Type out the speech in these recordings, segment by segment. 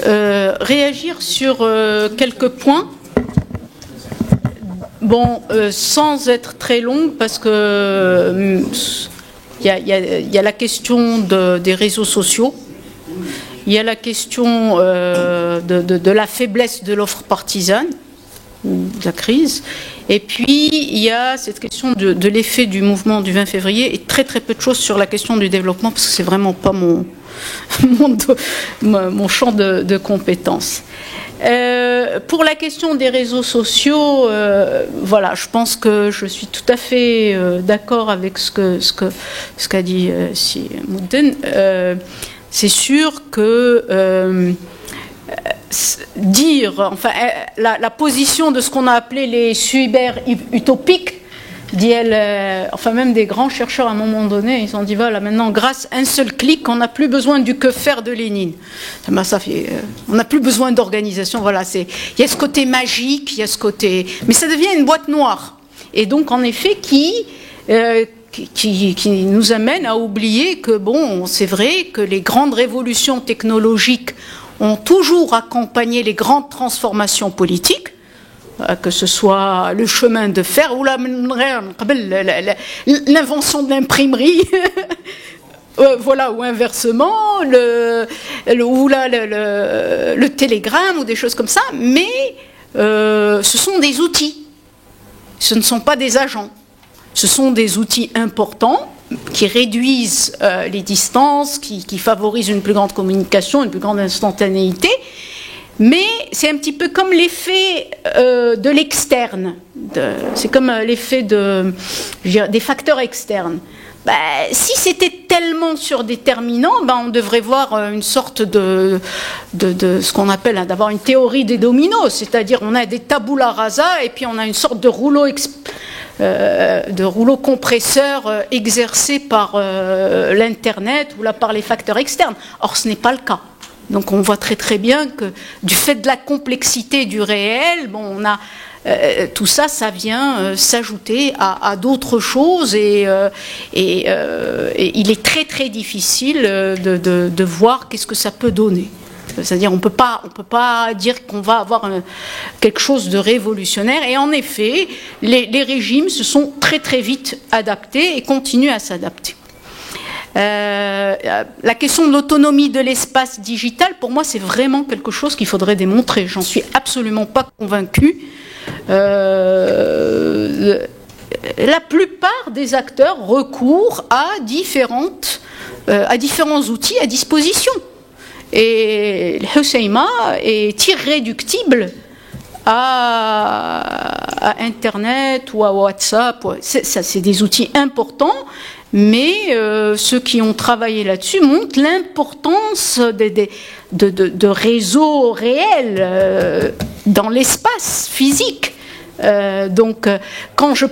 réagir sur quelques points. Bon, sans être très longue, parce que il y a la question des réseaux sociaux, il y a la question de la faiblesse de l'offre partisane, de la crise, et puis il y a cette question de l'effet du mouvement du 20 février, et très très peu de choses sur la question du développement, parce que c'est vraiment pas mon champ de compétences. Pour la question des réseaux sociaux, voilà, je pense que je suis tout à fait d'accord avec ce qu'a dit Moudden. C'est sûr que enfin, la position de ce qu'on a appelé les cyber-utopiques, enfin même des grands chercheurs à un moment donné, ils ont dit voilà, maintenant grâce à un seul clic, on n'a plus besoin du que faire de Lénine. On n'a plus besoin d'organisation. Voilà, il y a ce côté magique, il y a ce côté, mais ça devient une boîte noire. Et donc en effet qui nous amène à oublier que bon, c'est vrai que les grandes révolutions technologiques ont toujours accompagné les grandes transformations politiques, que ce soit le chemin de fer ou l'invention de l'imprimerie, voilà, ou inversement, le télégramme ou des choses comme ça, mais ce sont des outils, ce ne sont pas des agents, ce sont des outils importants qui réduisent les distances, qui favorisent une plus grande communication, une plus grande instantanéité. Mais c'est un petit peu comme l'effet de l'externe. C'est comme l'effet des facteurs externes. Si c'était tellement surdéterminant, on devrait voir une sorte de ce qu'on appelle d'avoir une théorie des dominos. C'est-à-dire on a des tabula rasa et puis on a une sorte de rouleau compresseur exercé par l'Internet ou par les facteurs externes. Or, ce n'est pas le cas. Donc on voit très très bien que du fait de la complexité du réel, bon, on a tout ça, ça vient s'ajouter à d'autres choses et il est très très difficile de voir qu'est-ce que ça peut donner. C'est-à-dire on peut pas dire qu'on va avoir quelque chose de révolutionnaire. Et en effet, les régimes se sont très très vite adaptés et continuent à s'adapter. La question de l'autonomie de l'espace digital, pour moi, c'est vraiment quelque chose qu'il faudrait démontrer. J'en suis absolument pas convaincue. La plupart des acteurs recourent à différents outils à disposition. Et Husseima est irréductible à Internet ou à WhatsApp. C'est des outils importants. Mais ceux qui ont travaillé là-dessus montrent l'importance de réseaux réels dans l'espace physique. Donc, quand je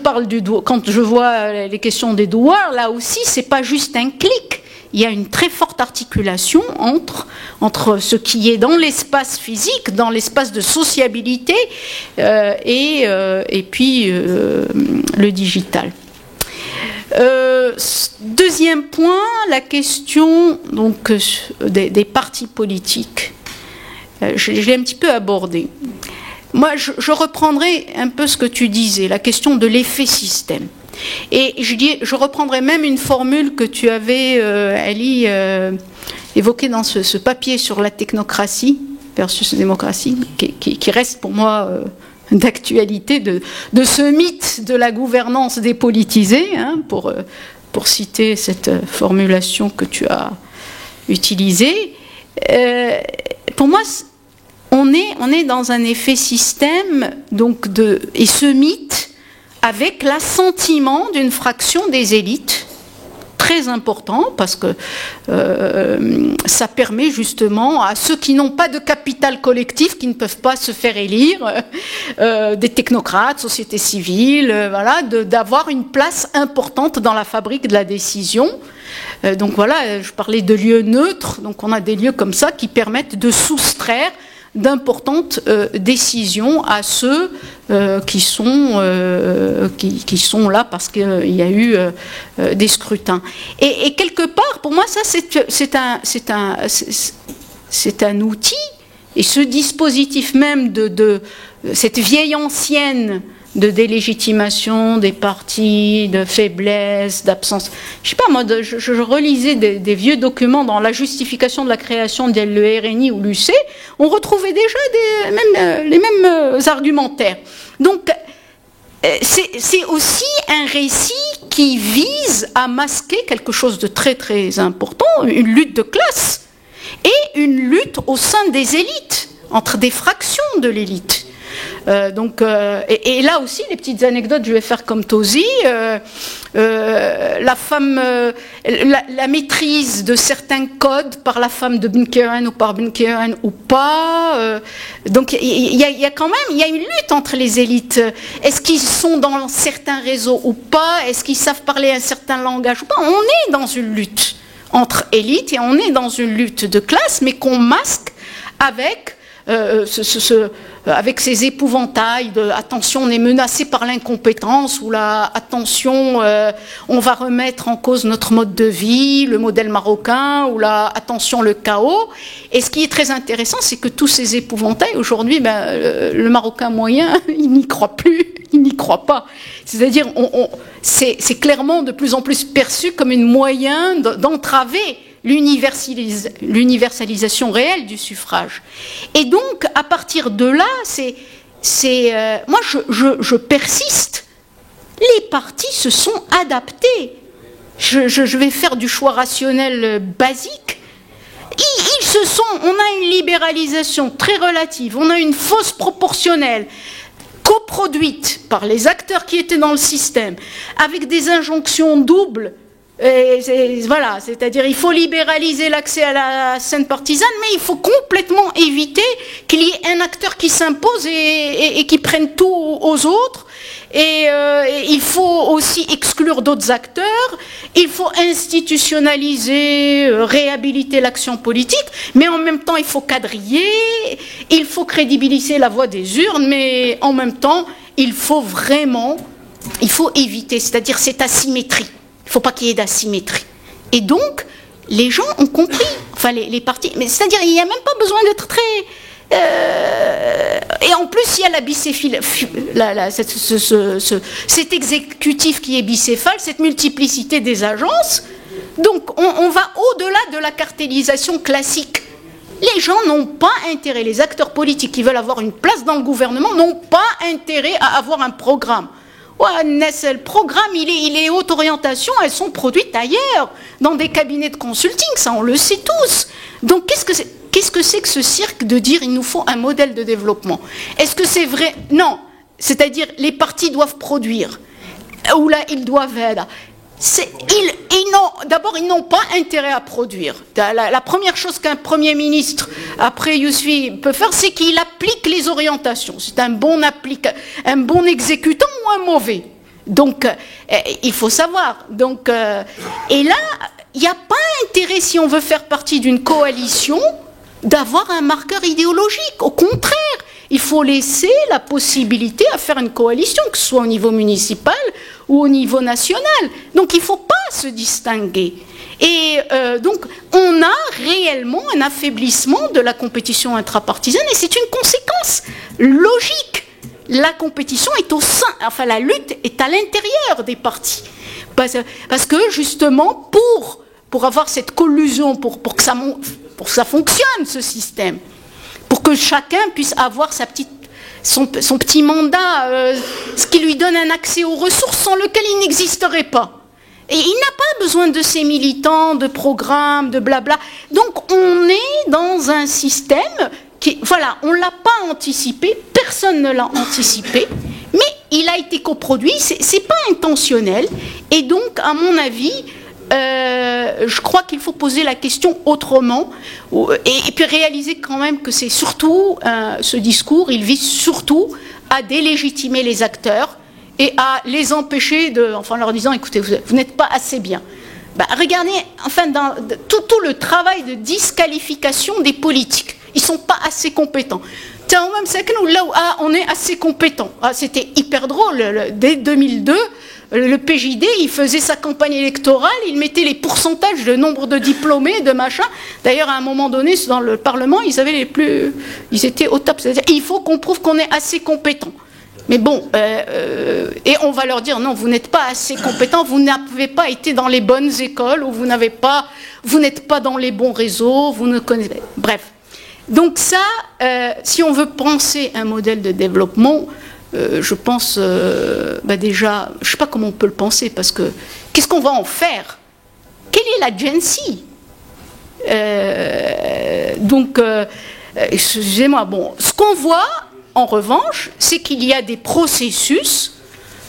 vois les questions des douars, là aussi, c'est pas juste un clic. Il y a une très forte articulation entre ce qui est dans l'espace physique, dans l'espace de sociabilité, et puis le digital. Deuxième point, la question donc des partis politiques. Je l'ai un petit peu abordé. Moi, je reprendrai un peu ce que tu disais, la question de l'effet système. Et je reprendrai même une formule que tu avais, Ali, évoquée dans ce papier sur la technocratie versus démocratie, qui reste pour moi d'actualité, de ce mythe de la gouvernance dépolitisée, hein, pour citer cette formulation que tu as utilisée. Pour moi, on est dans un effet système, donc et ce mythe avec l'assentiment d'une fraction des élites, très important, parce que ça permet justement à ceux qui n'ont pas de capital collectif, qui ne peuvent pas se faire élire, des technocrates, sociétés civiles, voilà, d'avoir une place importante dans la fabrique de la décision. Donc voilà, je parlais de lieux neutres, donc on a des lieux comme ça qui permettent de soustraire d'importantes décisions à ceux qui sont là parce qu'il y a eu des scrutins. Et quelque part, pour moi, ça c'est un outil Et ce dispositif même de cette vieille ancienne de délégitimation des partis, de faiblesse, d'absence. Je sais pas, moi, je relisais des vieux documents dans la justification de la création de le RNI ou l'UC, on retrouvait déjà les mêmes argumentaires. Donc, c'est aussi un récit qui vise à masquer quelque chose de très très important, une lutte de classe et une lutte au sein des élites, entre des fractions de l'élite. Et là aussi, les petites anecdotes, je vais faire comme Tosi. La maîtrise de certains codes par la femme de Bunkeren ou par Bunkeren ou pas. Donc il y a quand même une lutte entre les élites. Est-ce qu'ils sont dans certains réseaux ou pas? Est-ce qu'ils savent parler un certain langage ou pas? On est dans une lutte entre élites et on est dans une lutte de classe, mais qu'on masque avec avec ces épouvantails de attention, on est menacé par l'incompétence, ou la attention, on va remettre en cause notre mode de vie, le modèle marocain, ou la attention, le chaos. Et ce qui est très intéressant, c'est que tous ces épouvantails, aujourd'hui, le Marocain moyen, il n'y croit plus, il n'y croit pas. C'est-à-dire, c'est clairement de plus en plus perçu comme un moyen d'entraver l'universalisation réelle du suffrage. Et donc, à partir de là, moi, je persiste. Les partis se sont adaptés. Je vais faire du choix rationnel basique. On a une libéralisation très relative, on a une fausse proportionnelle, coproduite par les acteurs qui étaient dans le système, avec des injonctions doubles. Voilà, c'est-à-dire il faut libéraliser l'accès à la scène partisane, mais il faut complètement éviter qu'il y ait un acteur qui s'impose et qui prenne tout aux autres. Et il faut aussi exclure d'autres acteurs, il faut institutionnaliser, réhabiliter l'action politique, mais en même temps il faut quadriller, il faut crédibiliser la voix des urnes, mais en même temps il faut éviter, c'est-à-dire cette asymétrie. Il ne faut pas qu'il y ait d'asymétrie. Et donc, les gens ont compris, enfin les partis, mais c'est-à-dire il n'y a même pas besoin d'être très... et en plus, il y a la bicéphale, cet exécutif qui est bicéphale, cette multiplicité des agences. Donc, on va au-delà de la cartélisation classique. Les gens n'ont pas intérêt, les acteurs politiques qui veulent avoir une place dans le gouvernement n'ont pas intérêt à avoir un programme. Ouais, le programme, il est haute orientation, elles sont produites ailleurs, dans des cabinets de consulting, ça on le sait tous. Donc qu'est-ce que c'est que ce cirque de dire il nous faut un modèle de développement? Est-ce que c'est vrai? Non, c'est-à-dire les partis doivent produire, ou là ils doivent être. D'abord, ils n'ont pas intérêt à produire. La première chose qu'un Premier ministre, après Yousfi, peut faire, c'est qu'il applique les orientations. C'est un bon exécutant ou un mauvais. Donc, il faut savoir. Donc, et là, il n'y a pas intérêt, si on veut faire partie d'une coalition, d'avoir un marqueur idéologique. Au contraire, il faut laisser la possibilité à faire une coalition, que ce soit au niveau municipal ou au niveau national. Donc il ne faut pas se distinguer. Et donc on a réellement un affaiblissement de la compétition intrapartisane et c'est une conséquence logique. La compétition est au sein, enfin la lutte est à l'intérieur des partis. Parce que justement pour avoir cette collusion, pour que ça fonctionne ce système, pour que chacun puisse avoir son petit mandat, ce qui lui donne un accès aux ressources sans lequel il n'existerait pas. Et il n'a pas besoin de ses militants, de programmes, de blabla. Donc on est dans un système qui, voilà, on ne l'a pas anticipé, personne ne l'a anticipé, mais il a été coproduit, c'est pas intentionnel. Et donc, à mon avis, je crois qu'il faut poser la question autrement et puis réaliser quand même que c'est surtout ce discours, il vise surtout à délégitimer les acteurs et à les empêcher en leur disant écoutez, vous n'êtes pas assez bien. Regardez, enfin, dans tout le travail de disqualification des politiques, ils ne sont pas assez compétents. Là où on est assez compétent. C'était hyper drôle. Dès 2002, le PJD, il faisait sa campagne électorale, il mettait les pourcentages de nombre de diplômés, de machin. D'ailleurs, à un moment donné, dans le Parlement, ils étaient au top. C'est-à-dire, il faut qu'on prouve qu'on est assez compétent. Mais bon, et on va leur dire, non, vous n'êtes pas assez compétent, vous n'avez pas été dans les bonnes écoles, ou vous n'êtes pas dans les bons réseaux, vous ne connaissez... Bref. Donc ça, si on veut penser un modèle de développement, je pense, déjà, je ne sais pas comment on peut le penser, parce que qu'est-ce qu'on va en faire? Quelle est l'agency? Excusez-moi, bon, ce qu'on voit, en revanche, c'est qu'il y a des processus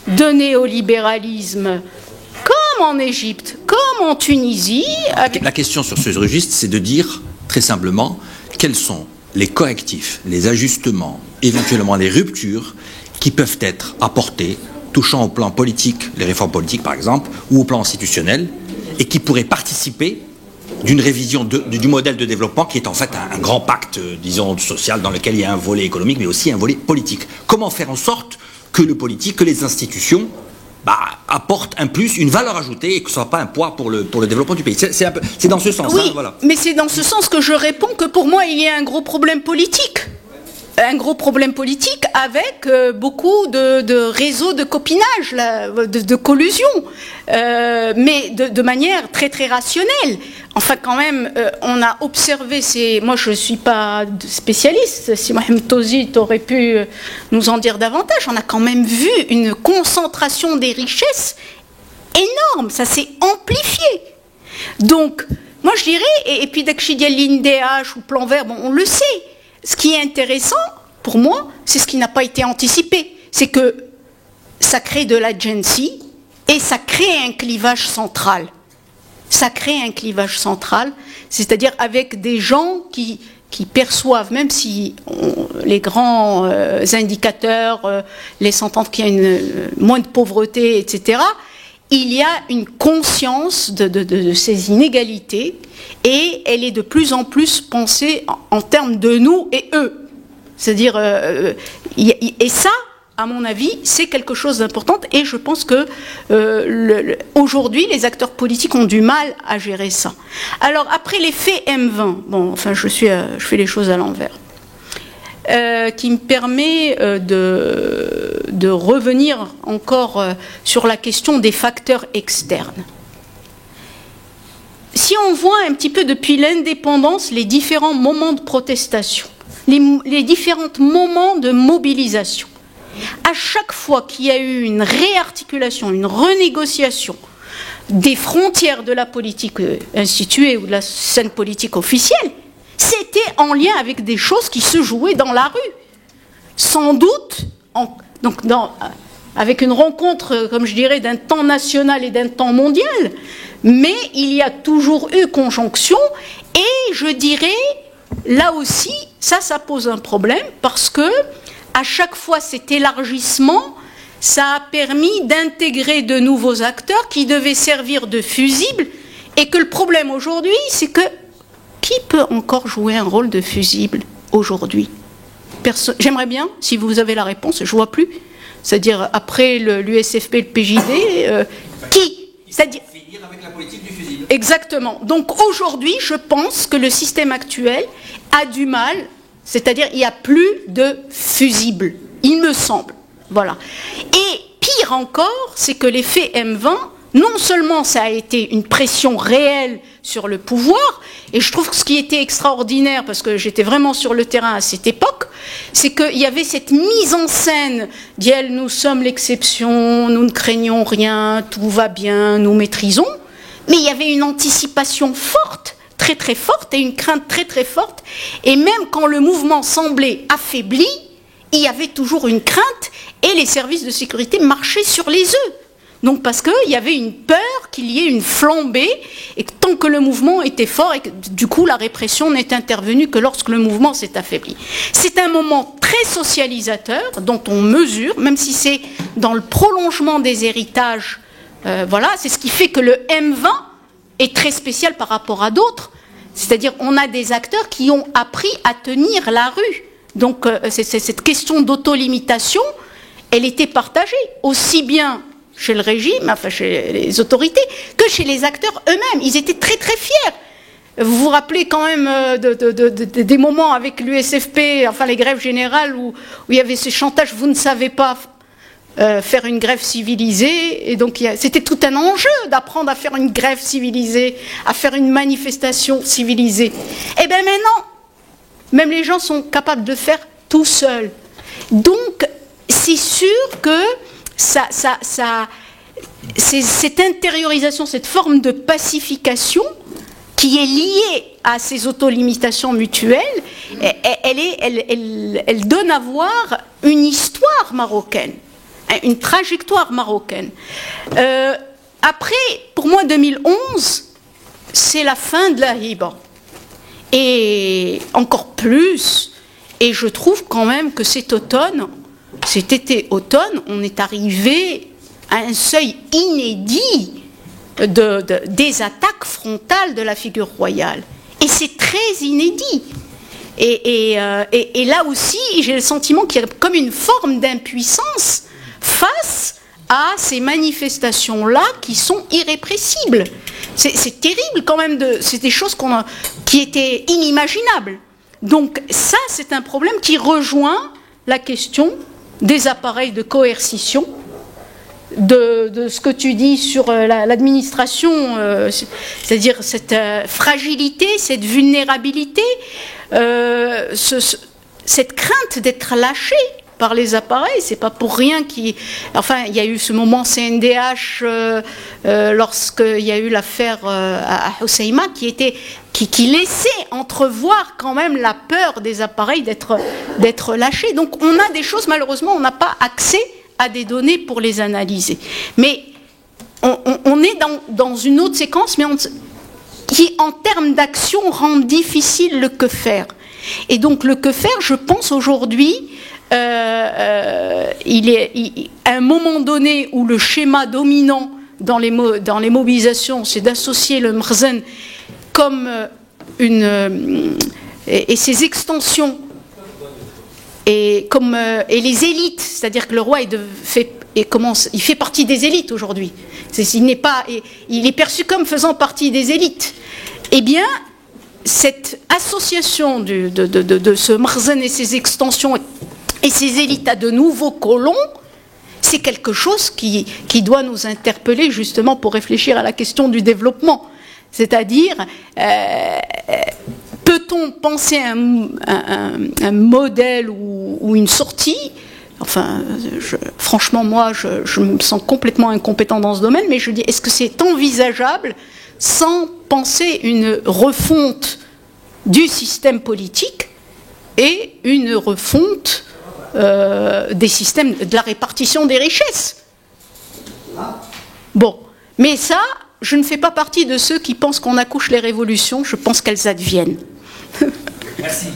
de néolibéralisme, comme en Égypte, comme en Tunisie. La question sur ce registre, c'est de dire, très simplement, quels sont les correctifs, les ajustements, éventuellement les ruptures qui peuvent être apportés, touchant au plan politique, les réformes politiques par exemple, ou au plan institutionnel, et qui pourraient participer d'une révision du modèle de développement qui est en fait un grand pacte, disons, social dans lequel il y a un volet économique mais aussi un volet politique. Comment faire en sorte que le politique, que les institutions apportent un plus, une valeur ajoutée et que ce ne soit pas un poids pour le développement du pays. C'est dans ce sens. Oui, hein, voilà. Mais c'est dans ce sens que je réponds que pour moi il y a un gros problème politique. Un gros problème politique avec beaucoup de réseaux de copinage, de collusion, mais de manière très très rationnelle. Enfin, quand même, on a observé moi je ne suis pas spécialiste, si Mohamed Tozit aurait pu nous en dire davantage, on a quand même vu une concentration des richesses énorme, ça s'est amplifié. Donc, moi je dirais, et puis Dakshidiyal DH ou Plan Vert, bon, on le sait. Ce qui est intéressant, pour moi, c'est ce qui n'a pas été anticipé. C'est que ça crée de l'agency et ça crée un clivage central. Ça crée un clivage central, c'est-à-dire avec des gens qui perçoivent, même si les grands indicateurs laissent entendre qu'il y a moins de pauvreté, etc., il y a une conscience de ces inégalités et elle est de plus en plus pensée en termes de nous et eux. C'est-à-dire, et ça, à mon avis, c'est quelque chose d'important et je pense que aujourd'hui, les acteurs politiques ont du mal à gérer ça. Alors, après l'effet M20, bon, enfin, je fais les choses à l'envers. Qui me permet de revenir encore sur la question des facteurs externes. Si on voit un petit peu depuis l'indépendance les différents moments de protestation, les différents moments de mobilisation, à chaque fois qu'il y a eu une réarticulation, une renégociation des frontières de la politique instituée ou de la scène politique officielle, c'était en lien avec des choses qui se jouaient dans la rue. Sans doute, avec une rencontre, comme je dirais, d'un temps national et d'un temps mondial, mais il y a toujours eu conjonction, et je dirais, là aussi, ça pose un problème, parce que à chaque fois cet élargissement, ça a permis d'intégrer de nouveaux acteurs qui devaient servir de fusibles, et que le problème aujourd'hui, c'est que qui peut encore jouer un rôle de fusible aujourd'hui? J'aimerais bien, si vous avez la réponse, je ne vois plus. C'est-à-dire, après l'USFP, le PJD, qui? C'est-à-dire finir avec la politique du fusible. Exactement. Donc aujourd'hui, je pense que le système actuel a du mal, c'est-à-dire il n'y a plus de fusible, il me semble. Voilà. Et pire encore, c'est que l'effet M20, non seulement ça a été une pression réelle sur le pouvoir, et je trouve que ce qui était extraordinaire, parce que j'étais vraiment sur le terrain à cette époque, c'est qu'il y avait cette mise en scène d'elle, nous sommes l'exception, nous ne craignons rien, tout va bien, nous maîtrisons, mais il y avait une anticipation forte, très très forte, et une crainte très très forte, et même quand le mouvement semblait affaibli, il y avait toujours une crainte, et les services de sécurité marchaient sur les œufs. Donc parce qu'il y avait une peur qu'il y ait une flambée, et que tant que le mouvement était fort, et que du coup la répression n'est intervenue que lorsque le mouvement s'est affaibli. C'est un moment très socialisateur, dont on mesure, même si c'est dans le prolongement des héritages, voilà, c'est ce qui fait que le M20 est très spécial par rapport à d'autres. C'est-à-dire on a des acteurs qui ont appris à tenir la rue. Donc c'est cette question d'autolimitation, elle était partagée, aussi bien chez le régime, enfin chez les autorités, que chez les acteurs eux-mêmes. Ils étaient très très fiers. Vous vous rappelez quand même des moments avec l'USFP, enfin les grèves générales, où il y avait ce chantage, vous ne savez pas faire une grève civilisée, et donc c'était tout un enjeu d'apprendre à faire une grève civilisée, à faire une manifestation civilisée. Et bien maintenant, même les gens sont capables de faire tout seuls. Donc c'est sûr que cette intériorisation, cette forme de pacification qui est liée à ces autolimitations mutuelles, elle donne à voir une histoire marocaine, une trajectoire marocaine. Après, pour moi, 2011, c'est la fin de la hiba. Et encore plus, et je trouve quand même que cet été-automne, on est arrivé à un seuil inédit des attaques frontales de la figure royale. Et c'est très inédit. Et là aussi, j'ai le sentiment qu'il y a comme une forme d'impuissance face à ces manifestations-là qui sont irrépressibles. C'est terrible quand même, c'est des choses qui étaient inimaginables. Donc ça, c'est un problème qui rejoint la question des appareils de coercition, de ce que tu dis sur l'administration, c'est-à-dire cette fragilité, cette vulnérabilité, cette crainte d'être lâché par les appareils. C'est pas pour rien il y a eu ce moment CNDH lorsqu'il y a eu l'affaire à Hoceima qui laissait entrevoir quand même la peur des appareils d'être lâchés. Donc on a des choses, malheureusement, on n'a pas accès à des données pour les analyser. Mais on est dans une autre séquence, mais qui, en termes d'action, rend difficile le que faire. Et donc le que faire, je pense aujourd'hui, il est à un moment donné où le schéma dominant dans les mobilisations, c'est d'associer le Mrzen comme et ses extensions et les élites, c'est-à-dire que le roi il fait partie des élites aujourd'hui. Il est perçu comme faisant partie des élites. Eh bien, cette association de ce Mrzen et ses extensions et ces élites à de nouveaux colons, c'est quelque chose qui doit nous interpeller justement pour réfléchir à la question du développement. C'est-à-dire, peut-on penser un modèle ou une sortie? Enfin, franchement, moi, je me sens complètement incompétent dans ce domaine, mais je dis, est-ce que c'est envisageable sans penser une refonte du système politique et une refonte des systèmes de la répartition des richesses? Bon, mais ça, je ne fais pas partie de ceux qui pensent qu'on accouche les révolutions, je pense qu'elles adviennent. Merci.